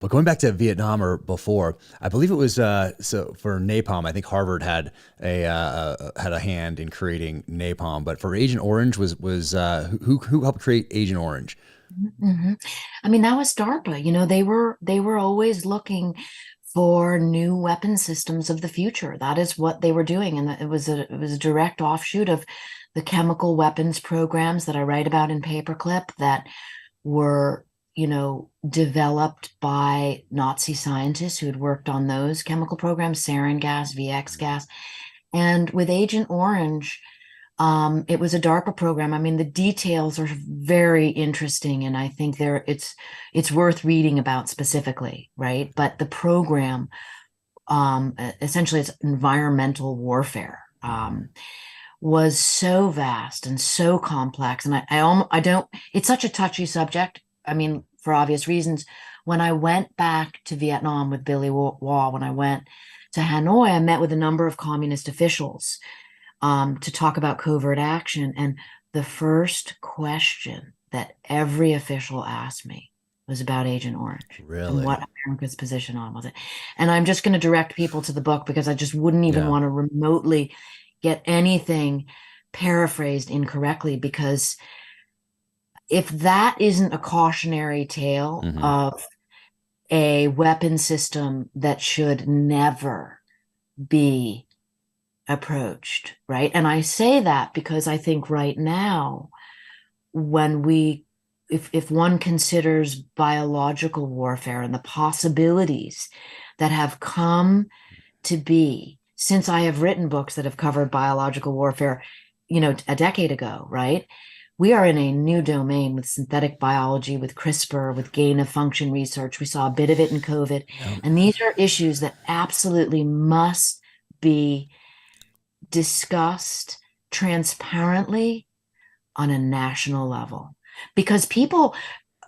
But going back to Vietnam or before, I believe it was so for napalm. I think Harvard had a hand in creating napalm. But for Agent Orange, was who helped create Agent Orange? hmm I mean, that was DARPA. They were always looking for new weapon systems of the future. That is what they were doing, and it was a direct offshoot of the chemical weapons programs that I write about in Paperclip that were, developed by Nazi scientists who had worked on those chemical programs, sarin gas, VX gas, and with Agent Orange. It was a DARPA program. I mean, the details are very interesting, and I think it's worth reading about specifically, right? But the program, essentially, it's environmental warfare, Mhm. was so vast and so complex, and I don't. It's such a touchy subject. I mean, for obvious reasons. When I went back to Vietnam with Billy Waugh, when I went to Hanoi, I met with a number of communist officials to talk about covert action. And the first question that every official asked me was about Agent Orange and Really? what America's position on was it. And I'm just going to direct people to the book because I just wouldn't even Yeah. want to remotely get anything paraphrased incorrectly, because if that isn't a cautionary tale Hmm. of a weapon system that should never be approached, right? And I say that because I think right now, when we, if one considers biological warfare and the possibilities that have come to be since I have written books that have covered biological warfare, a decade ago, right? We are in a new domain with synthetic biology, with CRISPR, with gain of function research. We saw a bit of it in COVID. Yeah. And these are issues that absolutely must be discussed transparently on a national level, because people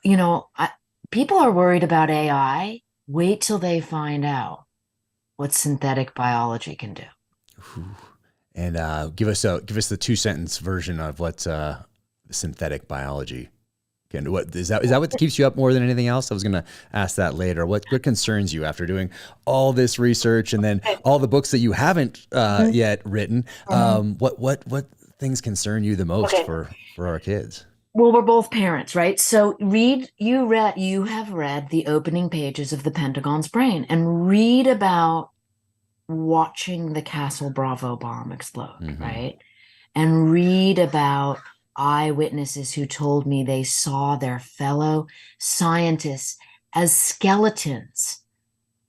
are worried about AI. Wait till they find out what synthetic biology can do. Whew. And give us the two-sentence version of what synthetic biology can do. What is that what keeps you up more than anything else? I was going to ask that later. What concerns you after doing all this research and then all the books that you haven't Mhm, yet written? mhm. What things concern you the most Okay. for our kids? Well, we're both parents, right? So you have read the opening pages of the Pentagon's Brain and read about watching the Castle Bravo bomb explode, Hmm. right? And read about eyewitnesses who told me they saw their fellow scientists as skeletons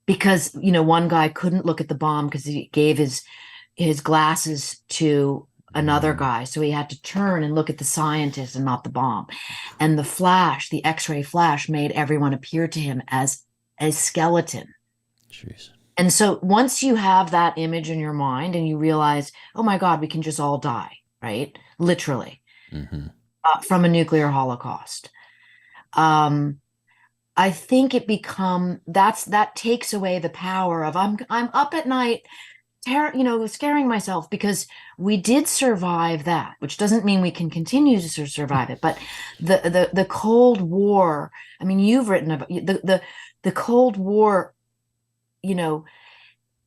because, one guy couldn't look at the bomb because he gave his glasses to another Mm. guy. So he had to turn and look at the scientist and not the bomb. And the flash, the X-ray flash, made everyone appear to him as a skeleton. Jeez. And so once you have that image in your mind and you realize, oh my God, we can just all die, right? Literally, Hmm. from a nuclear holocaust. Um, I think that takes away the power of I'm up at night, scaring myself, because we did survive that, which doesn't mean we can continue to survive it. But the Cold War, I mean, you've written about the Cold War, you know,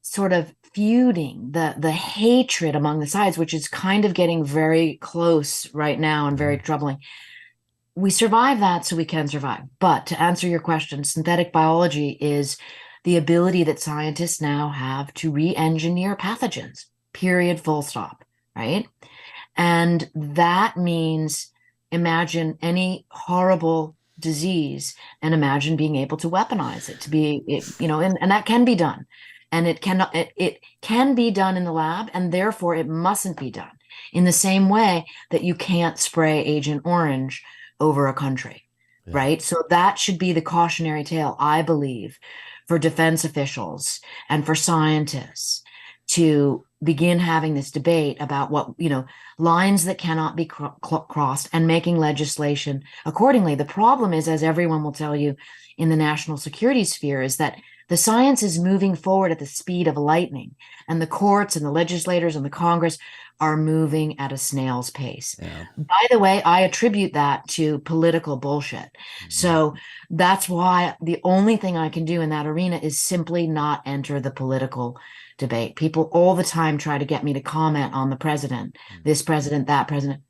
sort of feuding, the hatred among the sides, which is kind of getting very close right now and very Yeah. troubling. We survive that so we can survive. But to answer your question, synthetic biology is the ability that scientists now have to re-engineer pathogens, period, full stop, right? And that means imagine any horrible disease and imagine being able to weaponize it to be, and that can be done. And it can be done in the lab, and therefore it mustn't be done in the same way that you can't spray Agent Orange over a country, Yeah. right? So that should be the cautionary tale, I believe, for defense officials and for scientists to begin having this debate about lines that cannot be crossed and making legislation accordingly. The problem is, as everyone will tell you in the national security sphere, is that The science is moving forward at the speed of lightning, and the courts and the legislators and the Congress are moving at a snail's pace. Yeah. By the way, I attribute that to political bullshit. So that's why the only thing I can do in that arena is simply not enter the political debate. People all the time try to get me to comment on the president, this president, that president.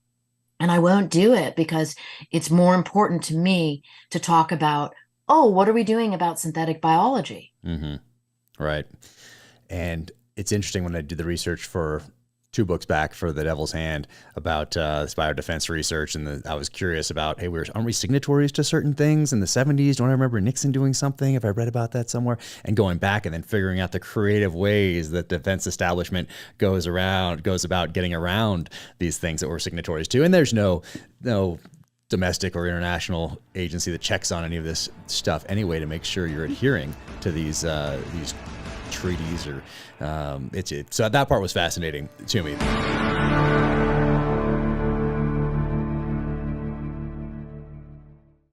And I won't do it because it's more important to me to talk about, oh, what are we doing about synthetic biology? Right. And it's interesting when I did the research for 2 books back for The Devil's Hand about this biodefense research. And I was curious about, hey, aren't we signatories to certain things in the 70s? Don't I remember Nixon doing something? Have I read about that somewhere? And going back and then figuring out the creative ways that the defense establishment goes about getting around these things that we're signatories to. And there's no domestic or international agency that checks on any of this stuff anyway to make sure you're adhering to these treaties or so that part was fascinating to me.